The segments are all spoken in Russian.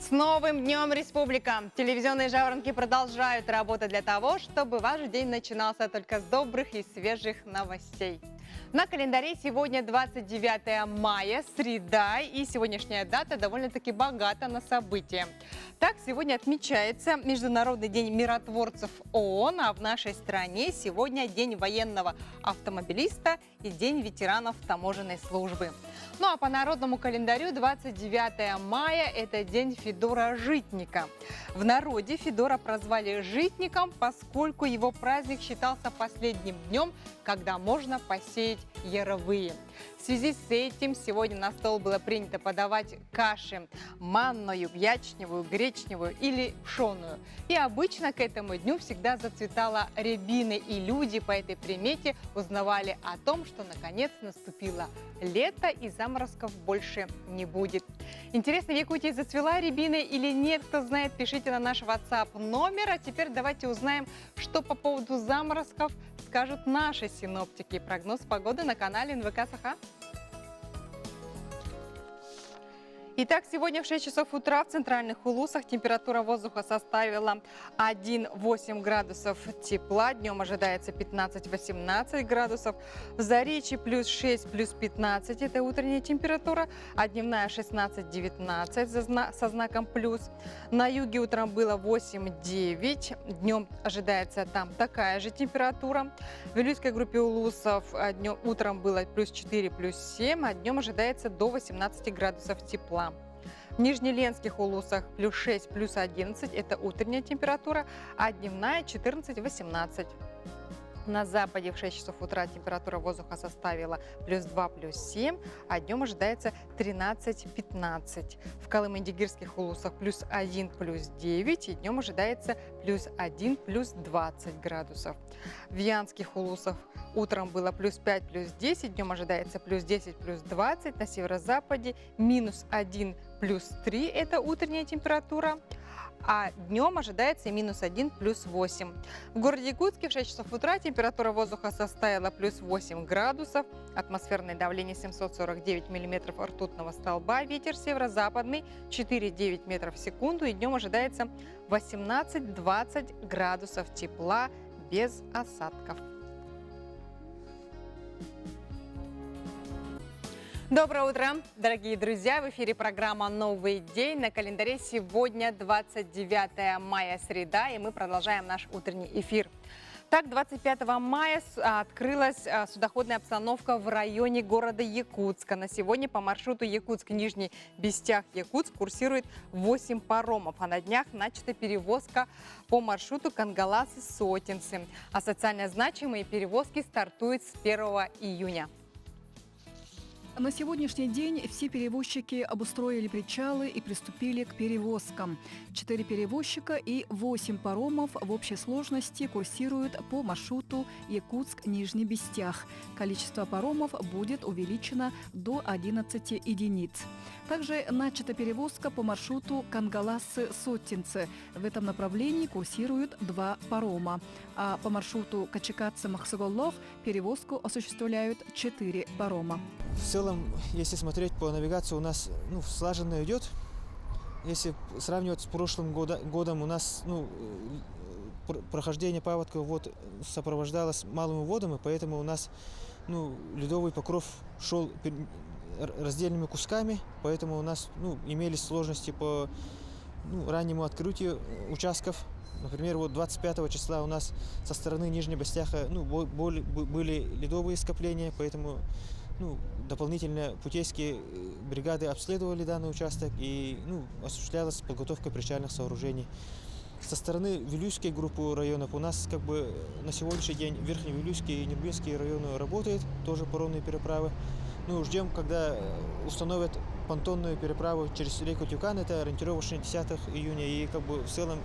С новым днем, Республика! Телевизионные жаворонки продолжают работать для того, чтобы ваш день начинался только с добрых и свежих новостей. На календаре сегодня 29 мая, среда, и сегодняшняя дата довольно-таки богата на события. Так, сегодня отмечается Международный день миротворцев ООН, а в нашей стране сегодня День военного автомобилиста и День ветеранов таможенной службы. Ну а по народному календарю 29 мая – это День Федора Житника. В народе Федора прозвали Житником, поскольку его праздник считался последним днем, когда можно посеять яровые. В связи с этим сегодня на стол было принято подавать каши манную, ячневую, гречневую или пшеную. И обычно к этому дню всегда зацветала рябина, и люди по этой примете узнавали о том, что наконец наступило лето и заморозков больше не будет. Интересно, в Якутии зацвела рябина или нет? Кто знает, пишите на наш WhatsApp номер. А теперь давайте узнаем, что по поводу заморозков скажут наши синоптики. Прогноз погоды на канале НВК Саха. Итак, сегодня в 6 часов утра в центральных Улусах температура воздуха составила 1,8 градусов тепла. Днем ожидается 15-18 градусов. В Заречье плюс 6, плюс 15 – это утренняя температура, а дневная 16-19 со знаком плюс. На юге утром было 8-9, днем ожидается там такая же температура. В Вилюйской группе Улусов утром было плюс 4, плюс 7, а днем ожидается до 18 градусов тепла. В Нижнеленских Улусах плюс 6, плюс 11 – это утренняя температура, а дневная 14-18. На западе в 6 часов утра температура воздуха составила плюс 2, плюс 7, а днем ожидается 13-15. В Колыму-Дигирских Улусах плюс 1, плюс 9, и днем ожидается плюс 1, плюс 20 градусов. В Янских Улусах утром было плюс 5, плюс 10, днем ожидается плюс 10, плюс 20. На северо-западе минус 1, плюс 3 – это утренняя температура. А днем ожидается минус 1, плюс 8. В городе Якутске в 6 часов утра температура воздуха составила плюс 8 градусов. Атмосферное давление 749 миллиметров ртутного столба. Ветер северо-западный 4,9 метров в секунду. И днем ожидается 18-20 градусов тепла без осадков. Доброе утро, дорогие друзья! В эфире программа «Новый день». На календаре сегодня 29 мая, среда, и мы продолжаем наш утренний эфир. Так, 25 мая открылась судоходная обстановка в районе города Якутска. На сегодня по маршруту Якутск-Нижний Бестях-Якутск курсирует 8 паромов, а на днях начата перевозка по маршруту Кангаласы-Сотинцы. А социально значимые перевозки стартуют с 1 июня. На сегодняшний день все перевозчики обустроили причалы и приступили к перевозкам. 4 перевозчика и 8 паромов в общей сложности курсируют по маршруту Якутск-Нижний Бестях. Количество паромов будет увеличено до 11 единиц. Также начата перевозка по маршруту Кангаласы-Сотинцы. В этом направлении курсируют 2 парома. А по маршруту Качекацы-Махсоголлох перевозку осуществляют 4 парома. В целом, если смотреть по навигации, у нас слаженно идет. Если сравнивать с прошлым годом, у нас прохождение паводков сопровождалось малыми водами, поэтому у нас ледовый покров шел раздельными кусками, поэтому у нас имелись сложности по раннему открытию участков. Например, 25 числа у нас со стороны Нижнего Бестяха были ледовые скопления, поэтому дополнительно путейские бригады обследовали данный участок и осуществлялась подготовка причальных сооружений. Со стороны Вилюйской группы районов у нас на сегодняшний день Верхневилюйский и Нербинский районы работают, тоже паромные переправы. Ждем, когда установят понтонную переправу через реку Тюкан, это ориентировочно 10 июня, и в целом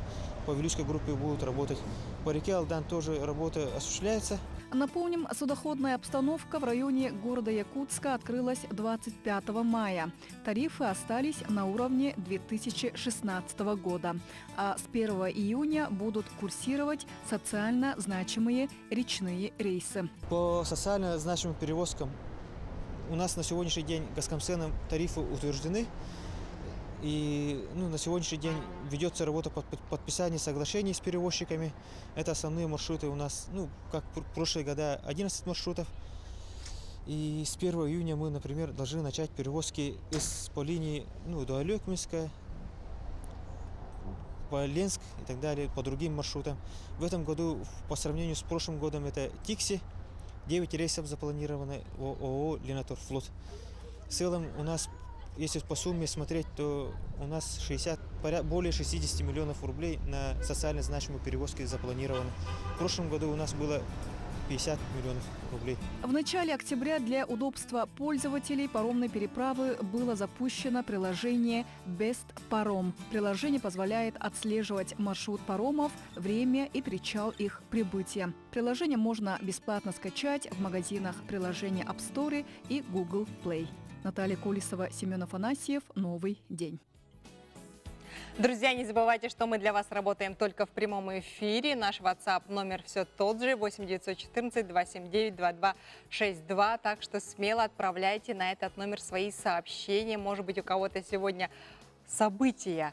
по Вилюйской группе будут работать. По реке Алдан тоже работа осуществляется. Напомним, судоходная обстановка в районе города Якутска открылась 25 мая. Тарифы остались на уровне 2016 года. А с 1 июня будут курсировать социально значимые речные рейсы. По социально значимым перевозкам у нас на сегодняшний день Газкомсеном тарифы утверждены. И на сегодняшний день ведется работа по подписанию соглашений с перевозчиками. Это основные маршруты у нас, как в прошлые года, 11 маршрутов. И с 1 июня мы, например, должны начать перевозки по линии до Алекминска, по Ленск и так далее, по другим маршрутам. В этом году, по сравнению с прошлым годом, это Тикси, 9 рейсов запланировано, ООО «Ленаторфлот». В целом у нас, если по сумме смотреть, то у нас более 60 миллионов рублей на социально значимые перевозки запланировано. В прошлом году у нас было 50 миллионов рублей. В начале октября для удобства пользователей паромной переправы было запущено приложение Best Паром. Приложение позволяет отслеживать маршрут паромов, время и причал их прибытия. Приложение можно бесплатно скачать в магазинах приложения App Store и Google Play. Наталья Колесова, Семен Афанасьев. Новый день. Друзья, не забывайте, что мы для вас работаем только в прямом эфире. Наш WhatsApp номер все тот же, 8 914 279 2262. Так что смело отправляйте на этот номер свои сообщения. Может быть, у кого-то сегодня события.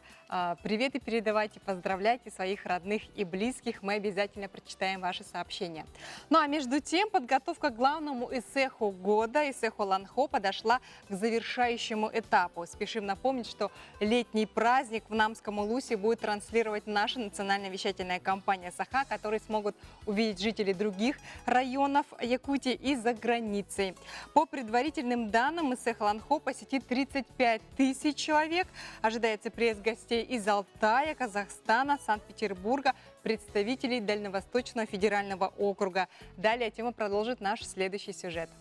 Приветы передавайте, поздравляйте своих родных и близких. Мы обязательно прочитаем ваши сообщения. Ну а между тем, подготовка к главному ИСЭХу года, ИСЭХу Олонхо, подошла к завершающему этапу. Спешим напомнить, что летний праздник в Намском Улусе будет транслировать наша национальная вещательная компания «Саха», который смогут увидеть жители других районов Якутии и за границей. По предварительным данным, ИСЭХ Олонхо посетит 35 тысяч человек. Ожидается приезд гостей из Алтая, Казахстана, Санкт-Петербурга, представителей Дальневосточного федерального округа. Далее тема продолжит наш следующий сюжет.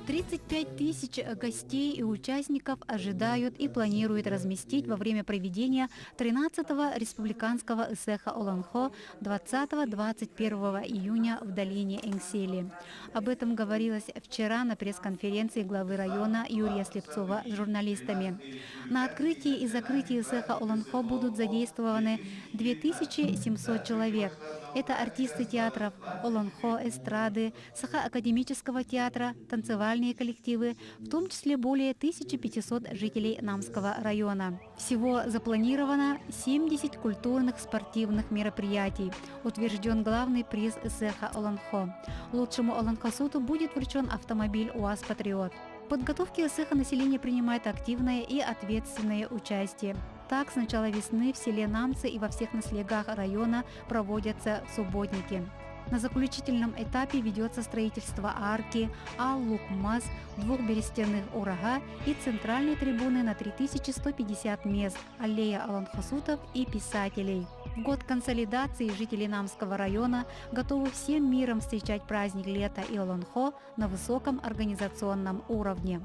35 тысяч гостей и участников ожидают и планируют разместить во время проведения 13-го республиканского ИСЭХа Олонхо 20-21 июня в долине Энгсели. Об этом говорилось вчера на пресс-конференции главы района Юрия Слепцова с журналистами. На открытии и закрытии ИСЭХа Олонхо будут задействованы 2700 человек. Это артисты театров Олонхо, эстрады, Саха-академического театра, танцевальные коллективы, в том числе более 1500 жителей Намского района. Всего запланировано 70 культурных спортивных мероприятий. Утвержден главный приз ИСЭХа Олонхо. Лучшему олонхосуту будет вручен автомобиль УАЗ «Патриот». В подготовке ИСЭХа население принимает активное и ответственное участие. Так, с начала весны в селе Намцы и во всех наследах района проводятся субботники. На заключительном этапе ведется строительство арки, Ал-Лукмаз, 2 берестяных урага и центральной трибуны на 3150 мест, аллея олонхосутов и писателей. В год консолидации жители Намского района готовы всем миром встречать праздник лета и Олонхо на высоком организационном уровне.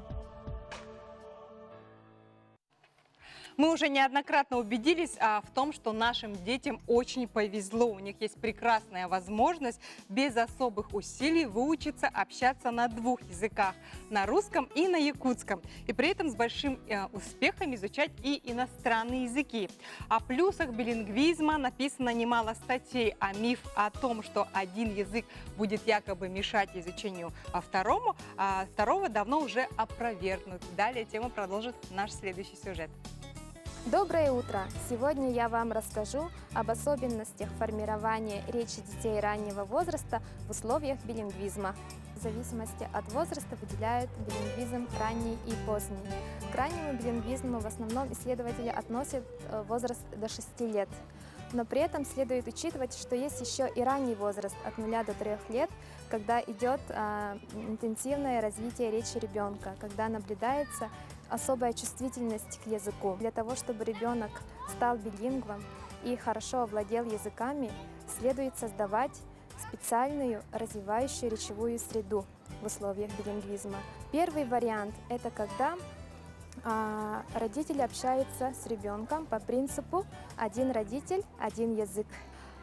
Мы уже неоднократно убедились в том, что нашим детям очень повезло. У них есть прекрасная возможность без особых усилий выучиться общаться на 2 языках – на русском и на якутском. И при этом с большим успехом изучать и иностранные языки. О плюсах билингвизма написано немало статей, а миф о том, что один язык будет якобы мешать изучению второго давно уже опровергнут. Далее тему продолжит наш следующий сюжет. Доброе утро! Сегодня я вам расскажу об особенностях формирования речи детей раннего возраста в условиях билингвизма. В зависимости от возраста выделяют билингвизм ранний и поздний. К раннему билингвизму в основном исследователи относят возраст до 6 лет. Но при этом следует учитывать, что есть еще и ранний возраст от 0 до 3 лет, когда идет интенсивное развитие речи ребенка, когда наблюдается особая чувствительность к языку. Для того, чтобы ребенок стал билингвом и хорошо овладел языками, следует создавать специальную развивающую речевую среду в условиях билингвизма. Первый вариант – это когда родители общаются с ребенком по принципу «один родитель, один язык».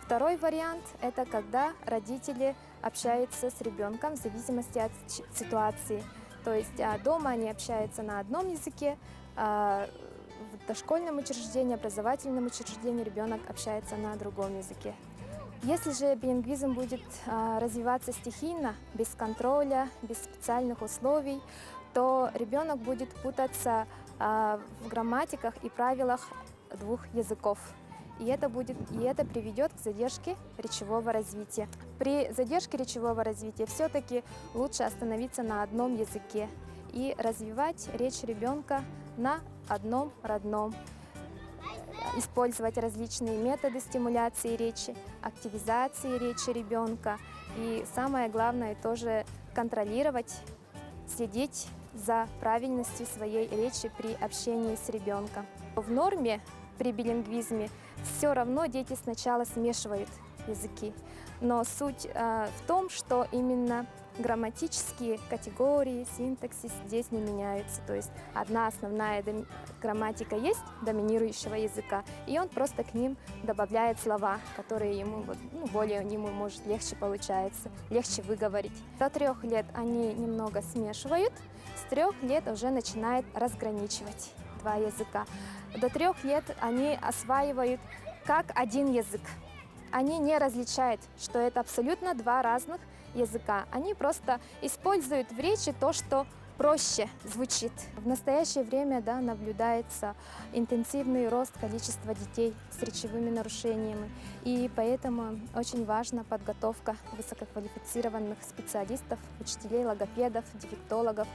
Второй вариант – это когда родители общаются с ребенком в зависимости от ситуации. То есть дома они общаются на одном языке, в дошкольном учреждении, образовательном учреждении ребенок общается на другом языке. Если же билингвизм будет развиваться стихийно, без контроля, без специальных условий, то ребенок будет путаться в грамматиках и правилах двух языков. И это приведет к задержке речевого развития. При задержке речевого развития все-таки лучше остановиться на одном языке и развивать речь ребенка на одном родном. Использовать различные методы стимуляции речи, активизации речи ребенка. И самое главное тоже контролировать, следить за правильностью своей речи при общении с ребенком. В норме при билингвизме все равно дети сначала смешивают языки, но суть в том, что именно грамматические категории, синтаксис здесь не меняются. То есть одна основная грамматика есть доминирующего языка, и он просто к ним добавляет слова, которые ему более может легче получается, легче выговорить. До 3 лет они немного смешивают, с 3 лет уже начинают разграничивать два языка. До 3 лет они осваивают как один язык. Они не различают, что это абсолютно два разных языка. Они просто используют в речи то, что проще звучит. В настоящее время наблюдается интенсивный рост количества детей с речевыми нарушениями. И поэтому очень важна подготовка высококвалифицированных специалистов, учителей, логопедов, дефектологов,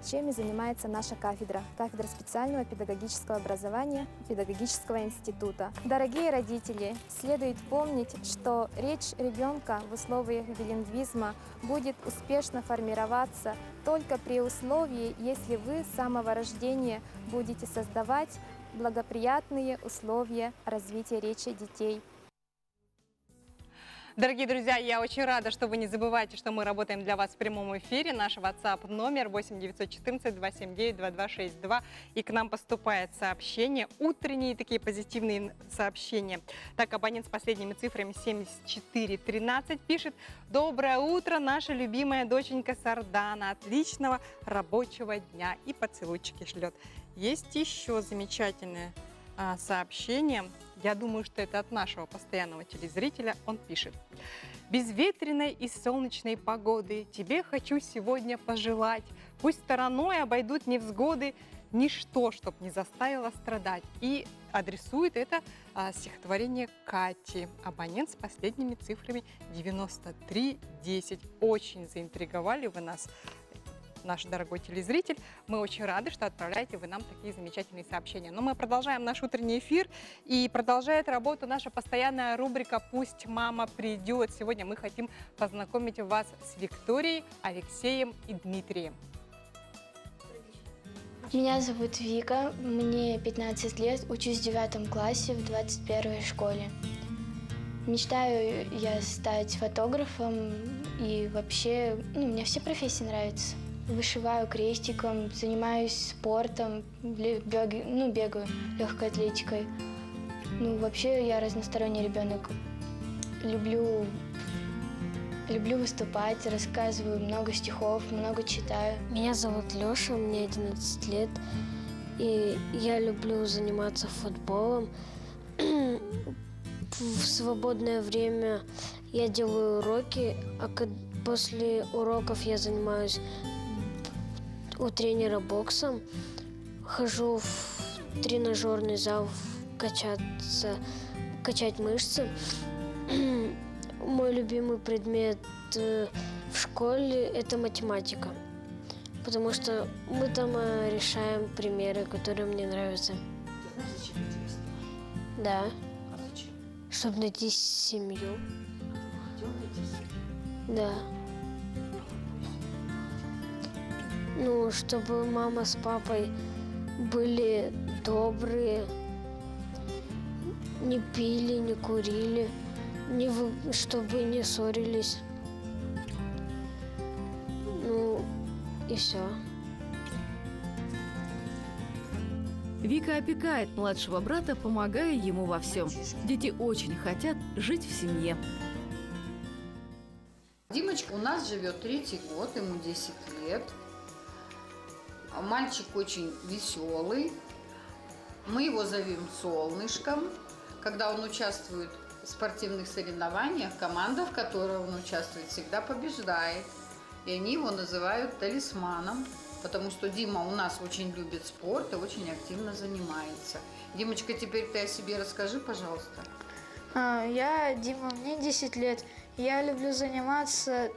чем и занимается наша кафедра специального педагогического образования Педагогического института. Дорогие родители, следует помнить, что речь ребенка в условиях билингвизма будет успешно формироваться только при условии, если вы с самого рождения будете создавать благоприятные условия развития речи детей. Дорогие друзья, я очень рада, что вы не забывайте, что мы работаем для вас в прямом эфире. Наш WhatsApp номер 8 914 279 2262. И к нам поступает сообщение, утренние такие позитивные сообщения. Так, абонент с последними цифрами 7413 пишет: «Доброе утро, наша любимая доченька Сардана. Отличного рабочего дня». И поцелуйчики шлет. Есть еще замечательное сообщение. Я думаю, что это от нашего постоянного телезрителя. Он пишет: «Безветренной и солнечной погоды тебе хочу сегодня пожелать. Пусть стороной обойдут невзгоды, ничто, чтоб не заставило страдать». И адресует это стихотворение Кати. Абонент с последними цифрами 9310. Очень заинтриговали вы нас, наш дорогой телезритель. Мы очень рады, что отправляете вы нам такие замечательные сообщения. Но мы продолжаем наш утренний эфир, и продолжает работу наша постоянная рубрика «Пусть мама придет». Сегодня мы хотим познакомить вас с Викторией, Алексеем и Дмитрием. Меня зовут Вика, мне 15 лет, учусь в 9 классе в 21 школе. Мечтаю я стать фотографом, и вообще мне все профессии нравятся. Вышиваю крестиком, занимаюсь спортом, бегаю легкой атлетикой. Вообще я разносторонний ребенок. Люблю выступать, рассказываю много стихов, много читаю. Меня зовут Леша, мне 11 лет, и я люблю заниматься футболом. В свободное время я делаю уроки, а после уроков я занимаюсь у тренера боксом, хожу в тренажерный зал качать мышцы. Мой любимый предмет в школе – это математика, потому что мы там решаем примеры, которые мне нравятся. Ты знаешь, зачем интересно? Да. А зачем? Чтобы найти семью. А ты бы хотел найти семью? Да. Чтобы мама с папой были добрые, не пили, не курили, чтобы не ссорились. И все. Вика опекает младшего брата, помогая ему во всем. Дети очень хотят жить в семье. Димочка у нас живет 3-й год, ему 10 лет. Мальчик очень веселый. Мы его зовем Солнышком. Когда он участвует в спортивных соревнованиях, команда, в которой он участвует, всегда побеждает. И они его называют талисманом. потому что Дима у нас очень любит спорт и очень активно занимается. Димочка, теперь ты о себе расскажи, пожалуйста. Я Дима, мне 10 лет. Я люблю заниматься,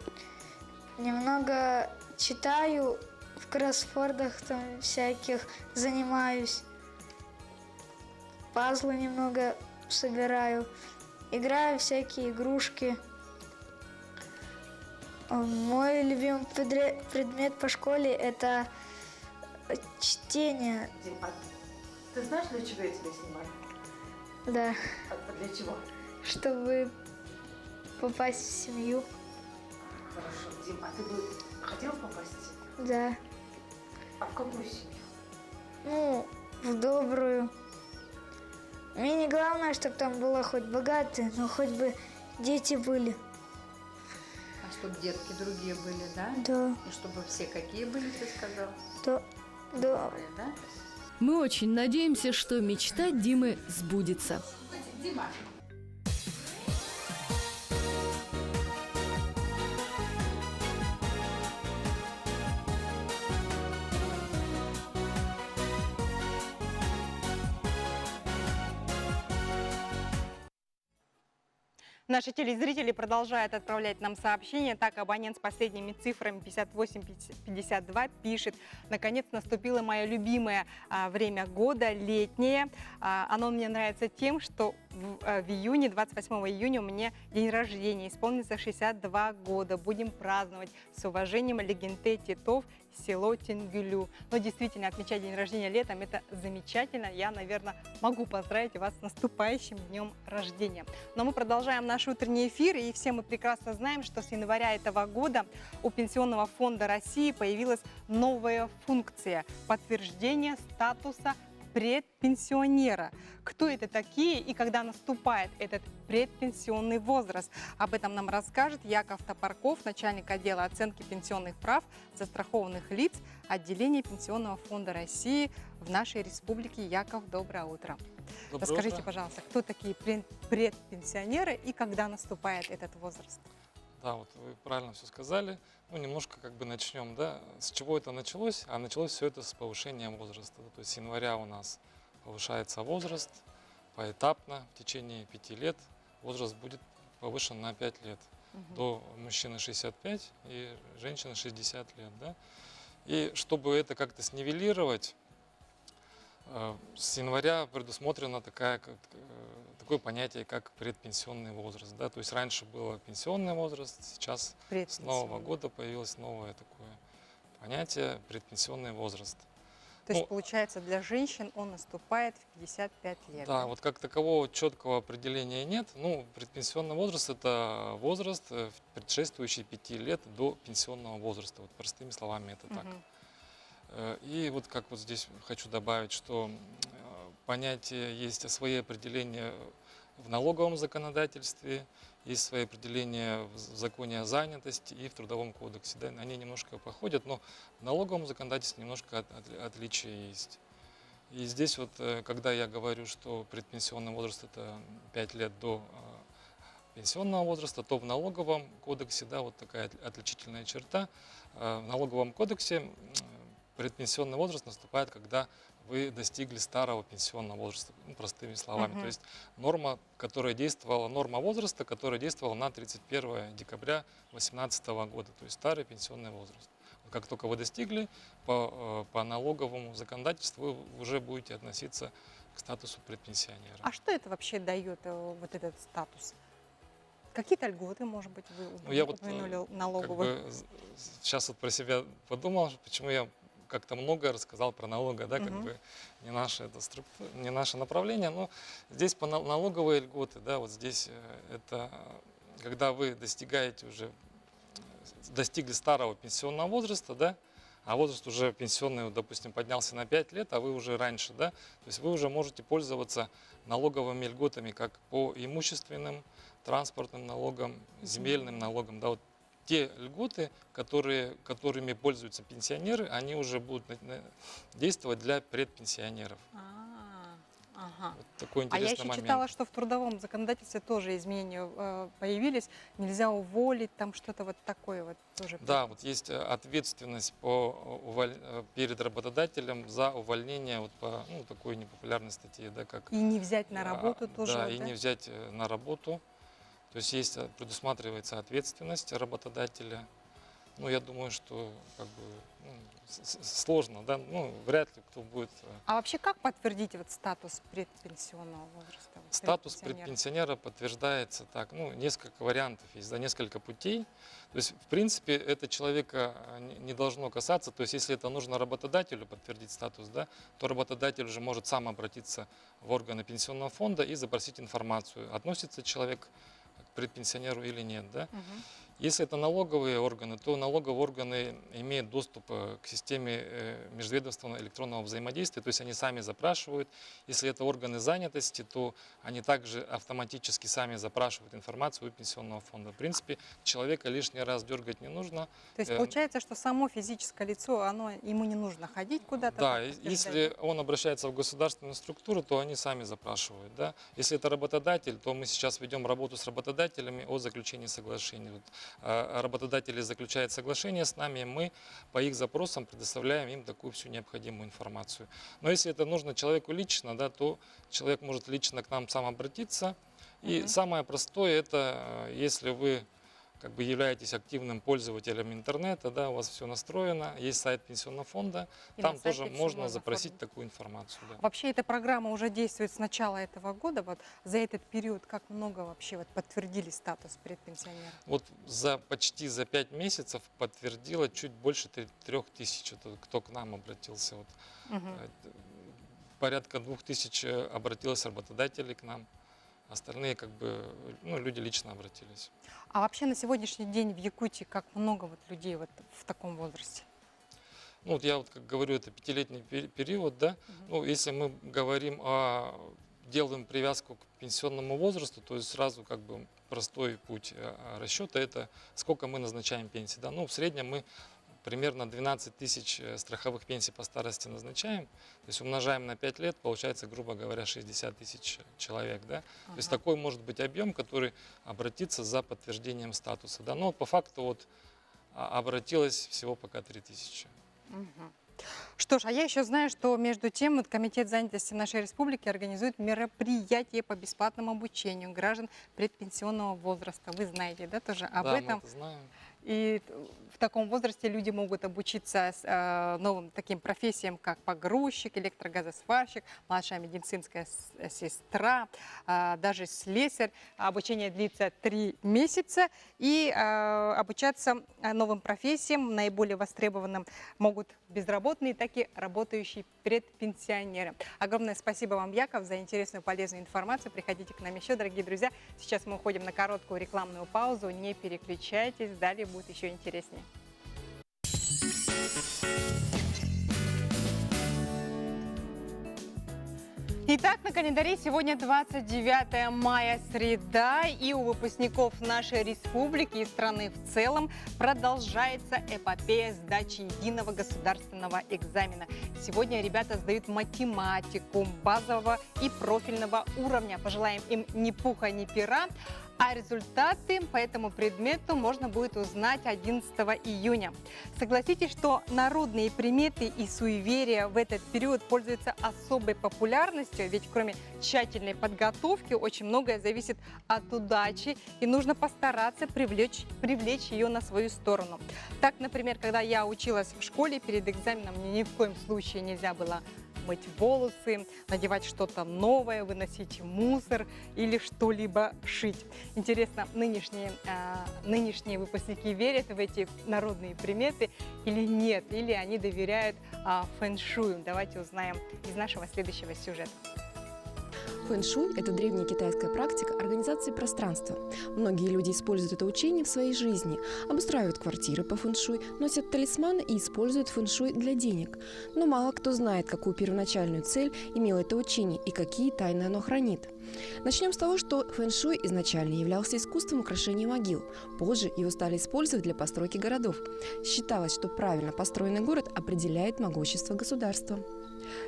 немного читаю, в кроссвордах там всяких занимаюсь, пазлы немного собираю, играю в всякие игрушки. Мой любимый предмет по школе – это чтение. Дим, а ты знаешь, для чего я тебя снимаю? Да, А для чего? чтобы попасть в семью. Хорошо, Дим, а ты бы хотел попасть? Да, А в какую семью? ну, в добрую. Мне не главное, чтобы там было хоть богатые, но хоть бы дети были. А чтобы детки другие были, да? Да, И чтобы все какие были, ты сказал? да, да. Добрые, да? Мы очень надеемся, что мечта Димы сбудется. Дима. Наши телезрители продолжают отправлять нам сообщения. Так, абонент с последними цифрами 5852 пишет: наконец наступило мое любимое время года, летнее. Оно мне нравится тем, что в июне, 28 июня у меня день рождения, исполнится 62 года. Будем праздновать. С уважением, Легенте Титов, село Тенгюлю. Но действительно, отмечать день рождения летом – это замечательно. Я, наверное, могу поздравить вас с наступающим днем рождения. Но мы продолжаем наш утренний эфир, и все мы прекрасно знаем, что с января этого года у Пенсионного фонда России появилась новая функция – подтверждение статуса предпенсионера. Кто это такие и когда наступает этот предпенсионный возраст? Об этом нам расскажет Яков Топорков, начальник отдела оценки пенсионных прав застрахованных лиц отделения Пенсионного фонда России в нашей республике. Яков, доброе утро. Доброе Расскажите, утро. пожалуйста, кто такие предпенсионеры и когда наступает этот возраст? Да, вот вы правильно все сказали. Ну, немножко как бы начнем, да. С чего это началось? А началось все это с повышением возраста. То есть с января у нас повышается возраст поэтапно, в течение 5 лет возраст будет повышен на 5 лет. До мужчины 65 и женщины 60 лет, да. И чтобы это как-то снивелировать, с января предусмотрено такое понятие, как предпенсионный возраст. Да? То есть раньше был пенсионный возраст, сейчас с Нового года появилось новое такое понятие – предпенсионный возраст. То есть, получается, для женщин он наступает в 55 лет. Да, вот как такового четкого определения нет. Ну, предпенсионный возраст – это возраст, предшествующий 5 лет до пенсионного возраста. Вот простыми словами это так. И вот как вот здесь хочу добавить, что понятие есть свои определения в налоговом законодательстве, есть свои определения в законе о занятости и в Трудовом кодексе. Да, они немножко походят, но в налоговом законодательстве немножко отличия есть. И здесь вот, когда я говорю, что предпенсионный возраст – это 5 лет до пенсионного возраста, то в налоговом кодексе, да, вот такая отличительная черта. В налоговом кодексе предпенсионный возраст наступает, когда вы достигли старого пенсионного возраста, ну, простыми словами. То есть норма возраста, которая действовала на 31 декабря 2018 года, то есть старый пенсионный возраст. Как только вы достигли, по налоговому законодательству вы уже будете относиться к статусу предпенсионера. А что это вообще дает, вот этот статус? Какие-то льготы, может быть, вы упомянули налоговые? Как бы, сейчас вот про себя подумал, почему я как-то много рассказал про налоги, да, как бы не наше, не наше направление, но здесь по налоговые льготы, да, вот здесь это когда вы достигли старого пенсионного возраста, да, а возраст уже пенсионный, допустим, поднялся на 5 лет, а вы уже раньше, да, то есть вы уже можете пользоваться налоговыми льготами как по имущественным, транспортным налогам, земельным налогам, да, вот те льготы, которыми пользуются пенсионеры, они уже будут действовать для предпенсионеров. Ага. Вот такой А я интересный еще момент. читала, что в трудовом законодательстве тоже изменения появились. Нельзя уволить, там что-то вот такое вот тоже. Да, вот есть ответственность перед работодателем за увольнение вот по такой непопулярной статье, да, как И не взять на работу тоже. да, вот, и не взять на работу. То есть предусматривается ответственность работодателя. Ну, я думаю, что как бы сложно, да, вряд ли кто будет. А вообще как подтвердить вот статус предпенсионного возраста? вот, Статус предпенсионера? предпенсионера подтверждается так, несколько вариантов есть, да, несколько путей. То есть, в принципе, это человека не должно касаться. То есть, если это нужно работодателю подтвердить статус, да, то работодатель уже может сам обратиться в органы пенсионного фонда и запросить информацию, относится человек к предпенсионеру или нет, да. Если это налоговые органы, то налоговые органы имеют доступ к системе межведомственного электронного взаимодействия, то есть они сами запрашивают. Если это органы занятости, то они также автоматически сами запрашивают информацию у пенсионного фонда. В принципе, человека лишний раз дергать не нужно. То есть получается, что само физическое лицо, ему не нужно ходить куда-то? Да, если он обращается в государственную структуру, то они сами запрашивают. Да? Если это работодатель, то мы сейчас ведем работу с работодателями о заключении соглашений. Работодатели заключают соглашение с нами, мы по их запросам предоставляем им такую всю необходимую информацию. Но если это нужно человеку лично, да, то человек может лично к нам сам обратиться. И самое простое, это если вы как бы являетесь активным пользователем интернета, да, у вас все настроено, есть сайт пенсионного фонда, там тоже можно запросить такую информацию. Да. Вообще эта программа уже действует с начала этого года. Вот за этот период как много вообще вот подтвердили статус предпенсионера? Вот почти за 5 месяцев подтвердило чуть больше 3000, кто к нам обратился. Вот. Порядка 2000 обратилось работодателей к нам. Остальные как бы люди лично обратились. А вообще на сегодняшний день в Якутии как много вот людей вот в таком возрасте? Ну, вот я вот как говорю, это 5-летний период, да. Ну, если мы говорим делаем привязку к пенсионному возрасту, то есть сразу как бы простой путь расчета — это сколько мы назначаем пенсии, да. Ну, в среднем мы примерно 12 тысяч страховых пенсий по старости назначаем, то есть умножаем на 5 лет, получается, грубо говоря, 60 тысяч человек, да. То есть такой может быть объем, который обратится за подтверждением статуса, да. Но по факту вот обратилось всего пока 3000. Что ж, а я еще знаю, что между тем вот Комитет занятости нашей республики организует мероприятие по бесплатному обучению граждан предпенсионного возраста. Вы знаете, да, тоже об этом? Мы это знаем. И в таком возрасте люди могут обучиться новым таким профессиям, как погрузчик, электрогазосварщик, младшая медицинская сестра, даже слесарь. Обучение длится 3 месяца. И обучаться новым профессиям, наиболее востребованным, могут безработные, так и работающие предпенсионеры. Огромное спасибо вам, Яков, за интересную и полезную информацию. Приходите к нам еще, дорогие друзья. Сейчас мы уходим на короткую рекламную паузу. Не переключайтесь, далее будет еще интереснее. Итак, на календаре сегодня 29 мая, среда, и у выпускников нашей республики и страны в целом продолжается эпопея сдачи единого государственного экзамена. Сегодня ребята сдают математику базового и профильного уровня. Пожелаем им ни пуха, ни пера. А результаты по этому предмету можно будет узнать 11 июня. Согласитесь, что народные приметы и суеверия в этот период пользуются особой популярностью, ведь кроме тщательной подготовки очень многое зависит от удачи, и нужно постараться привлечь ее на свою сторону. Так, например, когда я училась в школе, перед экзаменом мне ни в коем случае нельзя было мыть волосы, надевать что-то новое, выносить мусор или что-либо шить. Интересно, нынешние выпускники верят в эти народные приметы или нет? Или они доверяют фэн-шую? Давайте узнаем из нашего следующего сюжета. Фэн-шуй – это древняя китайская практика организации пространства. Многие люди используют это учение в своей жизни, обустраивают квартиры по фэн-шуй, носят талисманы и используют фэн-шуй для денег. Но мало кто знает, какую первоначальную цель имело это учение и какие тайны оно хранит. Начнем с того, что фэн-шуй изначально являлся искусством украшения могил. Позже его стали использовать для постройки городов. Считалось, что правильно построенный город определяет могущество государства.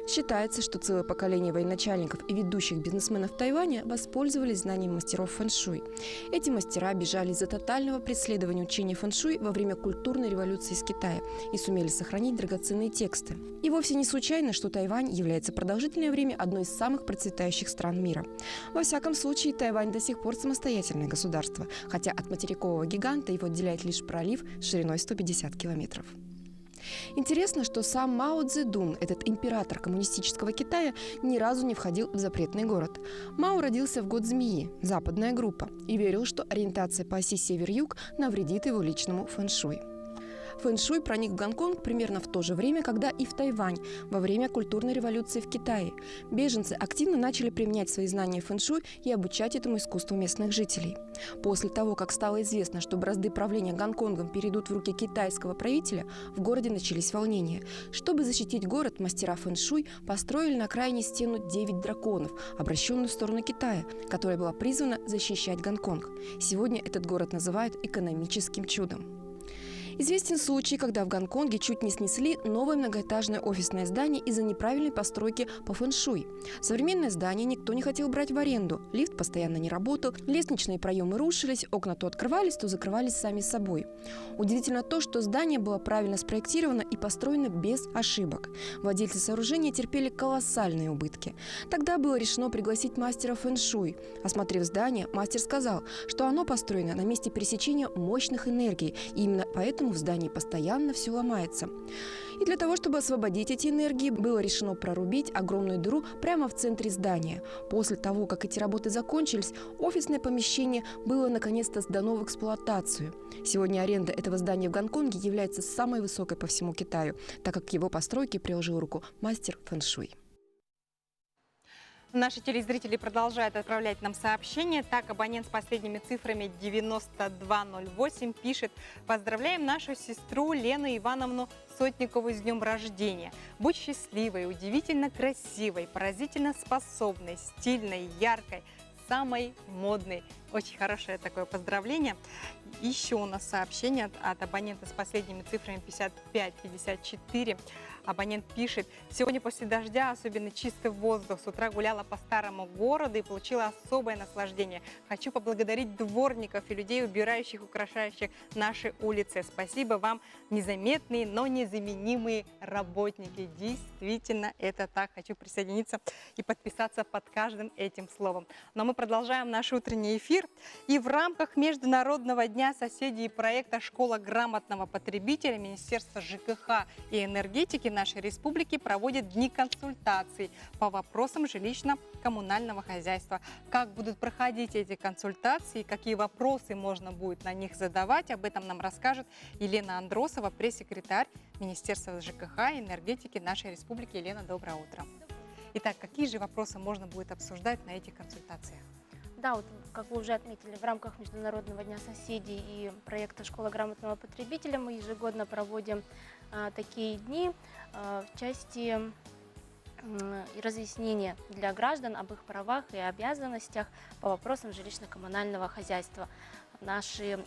Считается, что целое поколение военачальников и ведущих бизнесменов Тайваня воспользовались знанием мастеров фэншуй. Эти мастера бежали из-за тотального преследования учения фэншуй во время культурной революции из Китая и сумели сохранить драгоценные тексты. И вовсе не случайно, что Тайвань является продолжительное время одной из самых процветающих стран мира. Во всяком случае, Тайвань до сих пор самостоятельное государство, хотя от материкового гиганта его отделяет лишь пролив шириной 150 километров. Интересно, что сам Мао Цзэдун, этот император коммунистического Китая, ни разу не входил в запретный город. Мао родился в год змеи, западная группа, и верил, что ориентация по оси север-юг навредит его личному фэншуй. Фэншуй проник в Гонконг примерно в то же время, когда и в Тайвань, во время культурной революции в Китае. Беженцы активно начали применять свои знания фэншуй и обучать этому искусству местных жителей. После того, как стало известно, что бразды правления Гонконгом перейдут в руки китайского правителя, в городе начались волнения. Чтобы защитить город, мастера фэншуй построили на окраине стену 9 драконов, обращенную в сторону Китая, которая была призвана защищать Гонконг. Сегодня этот город называют экономическим чудом. Известен случай, когда в Гонконге чуть не снесли новое многоэтажное офисное здание из-за неправильной постройки по фэншуй. Современное здание никто не хотел брать в аренду, лифт постоянно не работал, лестничные проемы рушились, окна то открывались, то закрывались сами собой. Удивительно то, что здание было правильно спроектировано и построено без ошибок. Владельцы сооружения терпели колоссальные убытки. Тогда было решено пригласить мастера фэншуй. Осмотрев здание, мастер сказал, что оно построено на месте пересечения мощных энергий, и именно поэтому в здании постоянно все ломается. И для того, чтобы освободить эти энергии, было решено прорубить огромную дыру прямо в центре здания. После того, как эти работы закончились, офисное помещение было наконец-то сдано в эксплуатацию. Сегодня аренда этого здания в Гонконге является самой высокой по всему Китаю, так как к его постройке приложил руку мастер фэншуй. Наши телезрители продолжают отправлять нам сообщения. Так, абонент с последними цифрами 9208 пишет: «Поздравляем нашу сестру Лену Ивановну Сотникову с днем рождения. Будь счастливой, удивительно красивой, поразительно способной, стильной, яркой, самой модной». Очень хорошее такое поздравление. Еще у нас сообщение от абонента с последними цифрами 5554. Абонент пишет: «Сегодня после дождя особенно чистый воздух. С утра гуляла по старому городу и получила особое наслаждение. Хочу поблагодарить дворников и людей, убирающих, украшающих наши улицы. Спасибо вам, незаметные, но незаменимые работники». Действительно, это так. Хочу присоединиться и подписаться под каждым этим словом. Но мы продолжаем наш утренний эфир. И в рамках Международного дня соседей проекта «Школа грамотного потребителя» Министерство ЖКХ и энергетики нашей республики проводит дни консультаций по вопросам жилищно-коммунального хозяйства. Как будут проходить эти консультации, какие вопросы можно будет на них задавать, об этом нам расскажет Елена Андросова, пресс-секретарь Министерства ЖКХ и энергетики нашей республики. Елена, доброе утро. Итак, какие же вопросы можно будет обсуждать на этих консультациях? Да, вот, как вы уже отметили, в рамках Международного дня соседей и проекта «Школа грамотного потребителя» мы ежегодно проводим такие дни в части разъяснения для граждан об их правах и обязанностях по вопросам жилищно-коммунального хозяйства. Наши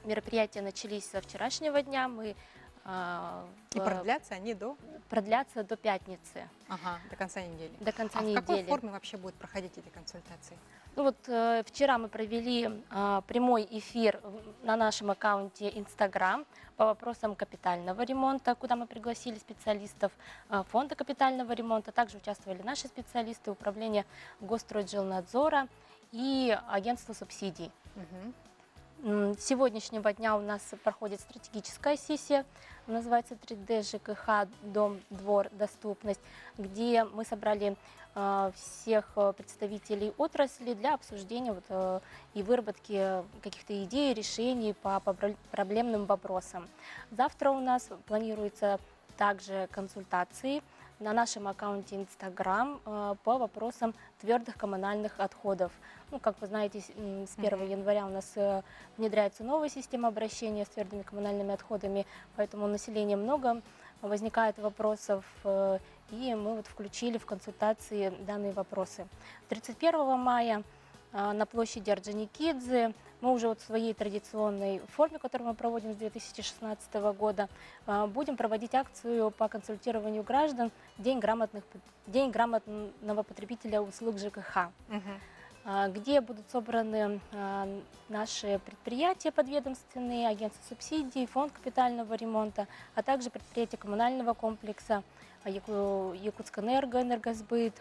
мероприятия начались со вчерашнего дня. И продлятся они до? Продлятся до пятницы. Ага, до конца недели. До конца недели. В какой форме вообще будут проходить эти консультации? Ну вот вчера мы провели прямой эфир на нашем аккаунте Instagram по вопросам капитального ремонта, куда мы пригласили специалистов фонда капитального ремонта. Также участвовали наши специалисты управления Госстройжилнадзора и агентства субсидий. С сегодняшнего дня у нас проходит стратегическая сессия, называется 3D ЖКХ «Дом, двор, доступность», где мы собрали всех представителей отрасли для обсуждения и выработки каких-то идей, решений по проблемным вопросам. Завтра у нас планируются также консультации на нашем аккаунте Instagram по вопросам твердых коммунальных отходов. Ну, как вы знаете, с 1 января у нас внедряется новая система обращения с твердыми коммунальными отходами, поэтому у населения много возникает вопросов, и мы включили в консультации данные вопросы. 31 мая на площади Орджоникидзе мы уже вот в своей традиционной форме, которую мы проводим с 2016 года, будем проводить акцию по консультированию граждан День грамотного потребителя услуг ЖКХ, где будут собраны наши предприятия подведомственные, агентства субсидий, фонд капитального ремонта, а также предприятия коммунального комплекса, Якутскэнерго, Энергосбыт,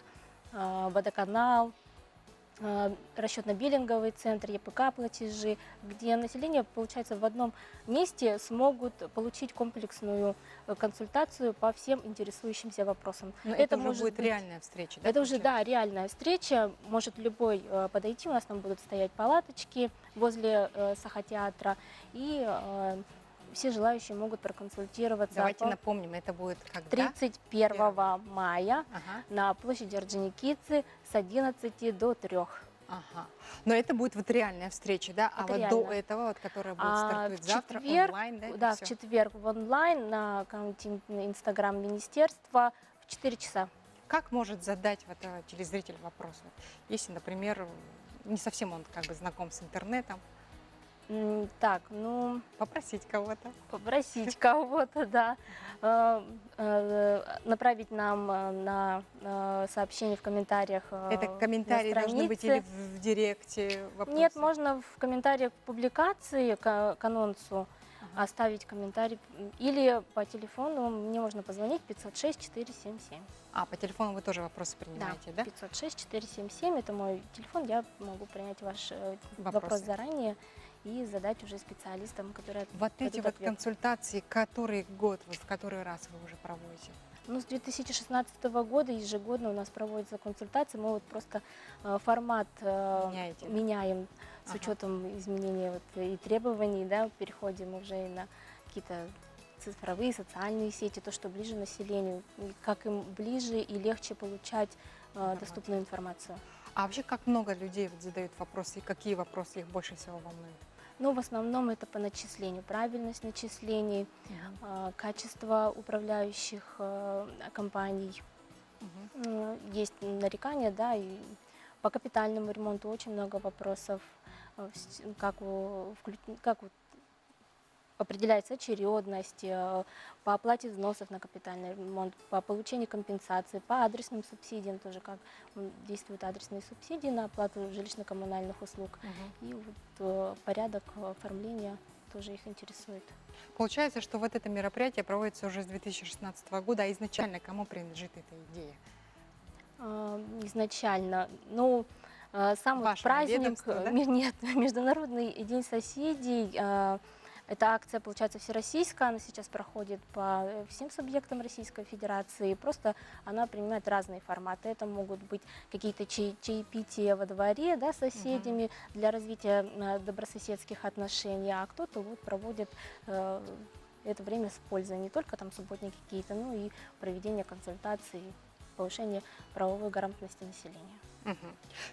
Водоканал, расчетно-биллинговый центр, ЕПК платежи, где население, получается, в одном месте смогут получить комплексную консультацию по всем интересующимся вопросам. Но это уже будет реальная встреча, да? Это уже, да, реальная встреча. Может любой подойти, у нас там будут стоять палаточки возле Сахатеатра, и все желающие могут проконсультироваться. Давайте напомним, это будет когда? 31 мая на площади Орджоникидзе с 11 до 3. Ага. Но это будет вот реальная встреча, да? А вот до этого, вот, которая будет стартовать завтра, онлайн, да? Да, в четверг в онлайн на аккаунте Инстаграм Министерства в 4 часа. Как может задать вот, телезритель вопрос? Если, например, не совсем он как бы знаком с интернетом. Так, ну... Попросить кого-то. Попросить кого-то, да. Направить нам на сообщение в комментариях. Это комментарии должны быть или в директе? Вопросы? Нет, можно в комментариях к публикации, к анонсу оставить комментарий. Или по телефону мне можно позвонить 506-477. А, по телефону вы тоже вопросы принимаете, да? 506-477, это мой телефон, я могу принять ваш вопрос заранее и задать уже специалистам, которые вот эти вот консультации, который год, вот в который раз вы уже проводите? Ну, с 2016 года ежегодно у нас проводятся консультации, мы вот просто формат меняем с учетом изменения вот и требований, да, переходим уже на какие-то цифровые, социальные сети, то, что ближе населению, как им ближе и легче получать доступную информацию. А вообще, как много людей вот задают вопросы, и какие вопросы их больше всего волнуют? Ну, в основном это по начислению, правильность начислений, качество управляющих компаний. Есть нарекания, да, и по капитальному ремонту очень много вопросов, как определяется очередность, по оплате взносов на капитальный ремонт, по получению компенсации, по адресным субсидиям тоже, как действуют адресные субсидии на оплату жилищно-коммунальных услуг. И вот порядок оформления тоже их интересует. Получается, что вот это мероприятие проводится уже с 2016 года, а изначально кому принадлежит эта идея? Изначально, ну, сам вот праздник, да? Нет, Международный день соседей. Эта акция, получается, всероссийская, она сейчас проходит по всем субъектам Российской Федерации, просто она принимает разные форматы. Это могут быть какие-то чаепития во дворе, да, с соседями для развития добрососедских отношений, а кто-то вот проводит это время с пользой, не только там субботники какие-то, но и проведение консультаций, повышение правовой грамотности населения.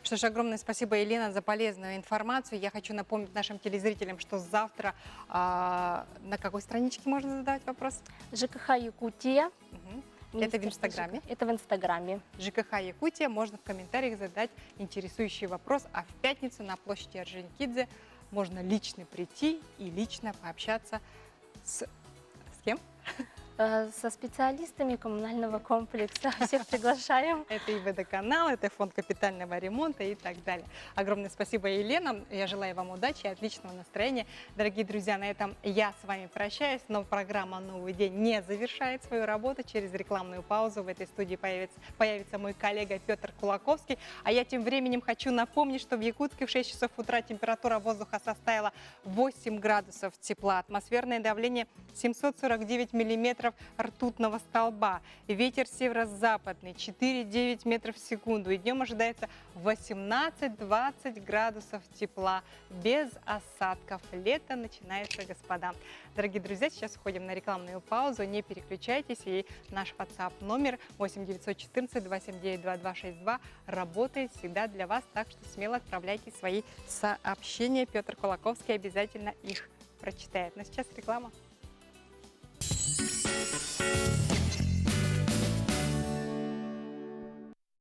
Что ж, огромное спасибо, Елена, за полезную информацию. Я хочу напомнить нашим телезрителям, что завтра на какой страничке можно задавать вопрос? ЖКХ Якутия. Это в Инстаграме? Это в Инстаграме. ЖКХ Якутия. Можно в комментариях задать интересующий вопрос. А в пятницу на площади Орджоникидзе можно лично прийти и лично пообщаться с кем? Со специалистами коммунального комплекса. Всех приглашаем. Это и Водоканал, это фонд капитального ремонта и так далее. Огромное спасибо, Елена. Я желаю вам удачи и отличного настроения. Дорогие друзья, на этом я с вами прощаюсь, но программа «Новый день» не завершает свою работу. Через рекламную паузу в этой студии появится мой коллега Петр Кулаковский. А я тем временем хочу напомнить, что в Якутске в 6 часов утра температура воздуха составила 8 градусов тепла. Атмосферное давление 749 миллиметров ртутного столба. Ветер северо-западный 4-9 метров в секунду. И днем ожидается 18-20 градусов тепла. Без осадков. Лето начинается, господа. Дорогие друзья, сейчас уходим на рекламную паузу. Не переключайтесь. И наш WhatsApp номер 8-914-279-2262 работает всегда для вас. Так что смело отправляйте свои сообщения. Петр Кулаковский обязательно их прочитает. Но сейчас реклама.